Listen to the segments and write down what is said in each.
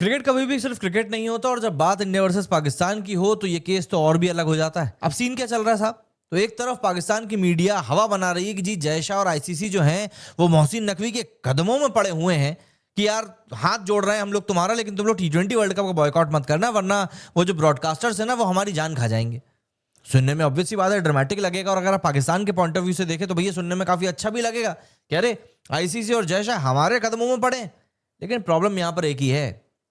Cricket कभी भी सिर्फ क्रिकेट नहीं होता और जब बात इंडिया वर्सेस पाकिस्तान की हो तो ये केस तो और भी अलग हो जाता है। अब सीन क्या चल रहा है साहब? तो एक तरफ पाकिस्तान की मीडिया हवा बना रही है कि जी जय शाह और आईसीसी जो हैं वो मोहसिन नकवी के कदमों में पड़े हुए हैं कि यार हाथ जोड़ रहे हैं हम लोग तुम्हारा, लेकिन तुम लोग T20 वर्ल्ड कप का बॉयकॉट मत करना वरना वो जो ब्रॉडकास्टर्स है ना वो हमारी जान खा जाएंगे। सुनने में ऑब्वियस सी बात है, ड्रामेटिक लगेगा, और अगर आप पाकिस्तान के पॉइंट ऑफ व्यू से देखें तो भैया सुनने में काफी अच्छा भी लगेगा कि अरे आईसीसी और जय शाह हमारे कदमों में पड़े। लेकिन प्रॉब्लम यहां पर एक ही है,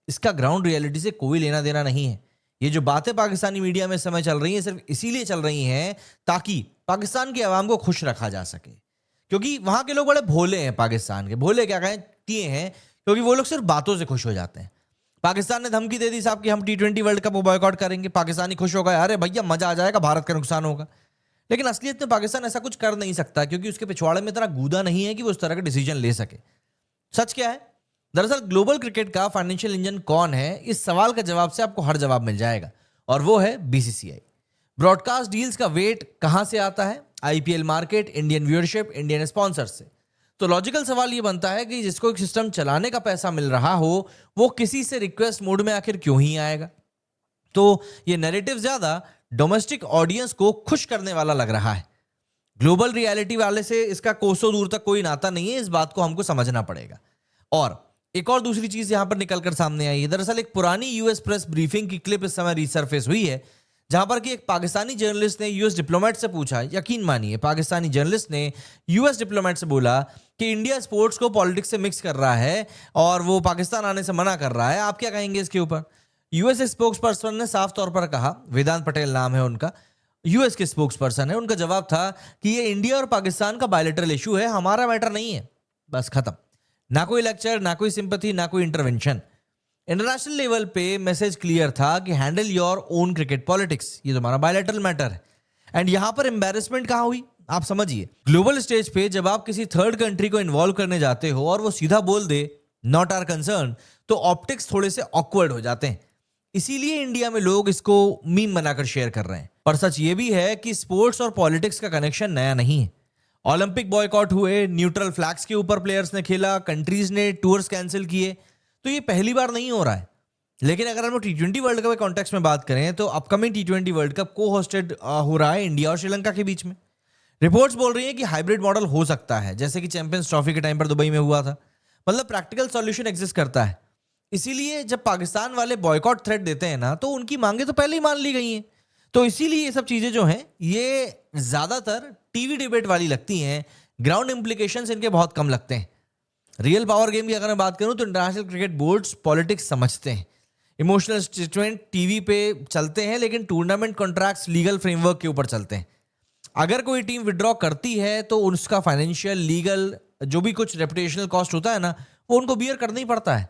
इसका ग्राउंड रियलिटी से कोई लेना देना नहीं है। ये जो बातें पाकिस्तानी मीडिया में इस समय चल रही हैं सिर्फ इसीलिए चल रही हैं ताकि पाकिस्तान की आवाम को खुश रखा जा सके, क्योंकि वहां के लोग बड़े भोले हैं। पाकिस्तान के भोले क्या कहें किए हैं, क्योंकि वो लोग सिर्फ बातों से खुश हो जाते हैं। पाकिस्तान ने धमकी दे दी साहब कि हम T20 वर्ल्ड कप बॉयकॉट करेंगे, पाकिस्तानी खुश हो गए, अरे भैया मजा आ जाएगा, भारत का नुकसान होगा। लेकिन असलियत में पाकिस्तान ऐसा कुछ कर नहीं सकता क्योंकि उसके पिछवाड़े में इतना गूदा नहीं है कि वो उस तरह का डिसीजन ले सके। सच क्या है? दरअसल ग्लोबल क्रिकेट का फाइनेंशियल इंजन कौन है, इस सवाल का जवाब से आपको हर जवाब मिल जाएगा, और वो है बीसीसीआई। ब्रॉडकास्ट डील्स का वेट कहां से आता है? IPL market, Indian viewership, Indian sponsor से। तो लॉजिकल सवाल ये बनता है कि जिसको एक सिस्टम चलाने का पैसा मिल रहा हो वो किसी से रिक्वेस्ट मोड में आखिर क्यों ही आएगा? तो ये नैरेटिव ज्यादा डोमेस्टिक ऑडियंस को खुश करने वाला लग रहा है। ग्लोबल रियलिटी वाले से इसका कोसों दूर तक कोई नाता नहीं है, इस बात को हमको समझना पड़ेगा। और एक और दूसरी चीज यहां पर निकलकर सामने आई है। दरअसल एक पुरानी यूएस प्रेस ब्रीफिंग की क्लिप इस समय रिसर्फेस हुई है, जहां पर कि एक पाकिस्तानी जर्नलिस्ट ने यूएस डिप्लोमेट से पूछा, यकीन मानिए पाकिस्तानी जर्नलिस्ट ने यूएस डिप्लोमेट से बोला कि इंडिया स्पोर्ट्स को पॉलिटिक्स से मिक्स कर रहा है और वो पाकिस्तान आने से मना कर रहा है, आप क्या कहेंगे इसके ऊपर? यूएस स्पोक्स पर्सन ने साफ तौर पर कहा, वेदांत पटेल नाम है उनका, यूएस के स्पोक्स पर्सन है, उनका जवाब था कि ये इंडिया और पाकिस्तान का बायलैटरल इशू है, हमारा मैटर नहीं है, बस खत्म। ना कोई लेक्चर, ना कोई सिंपैथी, ना कोई इंटरवेंशन। इंटरनेशनल लेवल पे मैसेज क्लियर था कि handle your own cricket politics, ये तुम्हारा बायलैटरल मैटर है। एंड यहां पर एम्बैरेसमेंट कहां हुई आप समझिए। ग्लोबल स्टेज पे जब आप किसी थर्ड कंट्री को इन्वॉल्व करने जाते हो और वो सीधा बोल दे नॉट आर कंसर्न, तो ऑप्टिक्स थोड़े से ऑकवर्ड हो जाते हैं। इसीलिए इंडिया में लोग इसको मीम बनाकर शेयर कर रहे हैं। पर सच ये भी है कि स्पोर्ट्स और पॉलिटिक्स का कनेक्शन नया नहीं है। ओलंपिक बॉयकॉट हुए, न्यूट्रल फ्लैग्स के ऊपर प्लेयर्स ने खेला, कंट्रीज ने टूर्स कैंसिल किए, तो ये पहली बार नहीं हो रहा है। लेकिन अगर हम T20 वर्ल्ड कप के कॉन्टेक्स्ट में बात करें तो अपकमिंग T20 वर्ल्ड कप को होस्टेड हो रहा है इंडिया और श्रीलंका के बीच में। रिपोर्ट्स बोल रही हैं कि हाइब्रिड मॉडल हो सकता है, जैसे कि चैंपियंस ट्रॉफी के टाइम पर दुबई में हुआ था। मतलब प्रैक्टिकल सॉल्यूशन एग्जिस्ट करता है। इसीलिए जब पाकिस्तान वाले बॉयकॉट थ्रेट देते हैं ना, तो उनकी मांगे तो पहले ही मान ली गई हैं। तो इसीलिए ये सब चीजें जो हैं ये ज्यादातर टीवी डिबेट वाली लगती हैं, ग्राउंड इंप्लीकेशंस इनके बहुत कम लगते हैं। रियल पावर गेम की अगर मैं बात करूं तो इंटरनेशनल क्रिकेट बोर्ड्स पॉलिटिक्स समझते हैं। इमोशनल स्टेटमेंट टीवी पे चलते हैं, लेकिन टूर्नामेंट कॉन्ट्रैक्ट्स लीगल फ्रेमवर्क के ऊपर चलते हैं। अगर कोई टीम विड्रॉ करती है तो उसका फाइनेंशियल, लीगल, जो भी कुछ रेपुटेशनल कॉस्ट होता है ना, वो उनको बियर करना ही पड़ता है।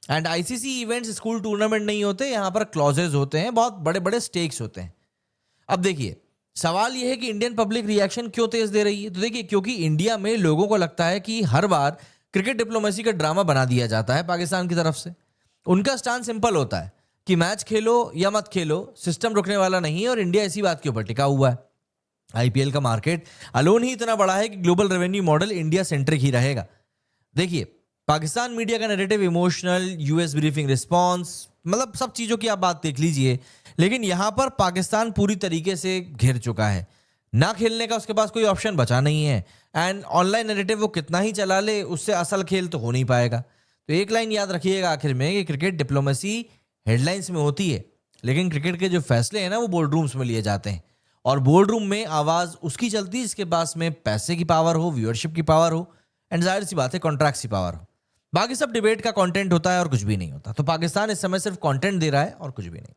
And ICC events school tournament नहीं होते, यहां पर क्लॉजेज होते हैं, बहुत बड़े बड़े स्टेक्स होते हैं। अब देखिए सवाल यह है कि इंडियन पब्लिक रिएक्शन क्यों तेज दे रही है? तो देखिए क्योंकि इंडिया में लोगों को लगता है कि हर बार क्रिकेट डिप्लोमेसी का ड्रामा बना दिया जाता है पाकिस्तान की तरफ से। उनका स्टैंड सिंपल होता है कि मैच खेलो या मत खेलो, सिस्टम रुकने वाला नहीं है, और इंडिया इसी बात के ऊपर टिका हुआ है। आईपीएल का मार्केट अलोन ही इतना बड़ा है कि global revenue model India centric ही रहेगा। देखिए पाकिस्तान मीडिया का narrative emotional, US briefing response, मतलब सब चीजों की आप बात देख लीजिए, लेकिन यहां पर पाकिस्तान पूरी तरीके से घिर चुका है। ना खेलने का उसके पास कोई ऑप्शन बचा नहीं है। एंड ऑनलाइन नैरेटिव वो कितना ही चला ले, उससे असल खेल तो हो नहीं पाएगा। तो एक लाइन याद रखिएगा आखिर में कि क्रिकेट डिप्लोमेसी हेडलाइंस में होती है, लेकिन क्रिकेट के जो फैसले हैं ना वो बोर्ड रूम्स में लिए जाते हैं, और बोर्ड रूम में आवाज उसकी चलती है जिसके पास में पैसे की पावर हो, व्यूअरशिप की पावर हो, एंड जाहिर सी बात है कॉन्ट्रैक्ट्स की पावर हो। बाकी सब डिबेट का कंटेंट होता है और कुछ भी नहीं होता। तो पाकिस्तान इस समय सिर्फ कंटेंट दे रहा है और कुछ भी नहीं।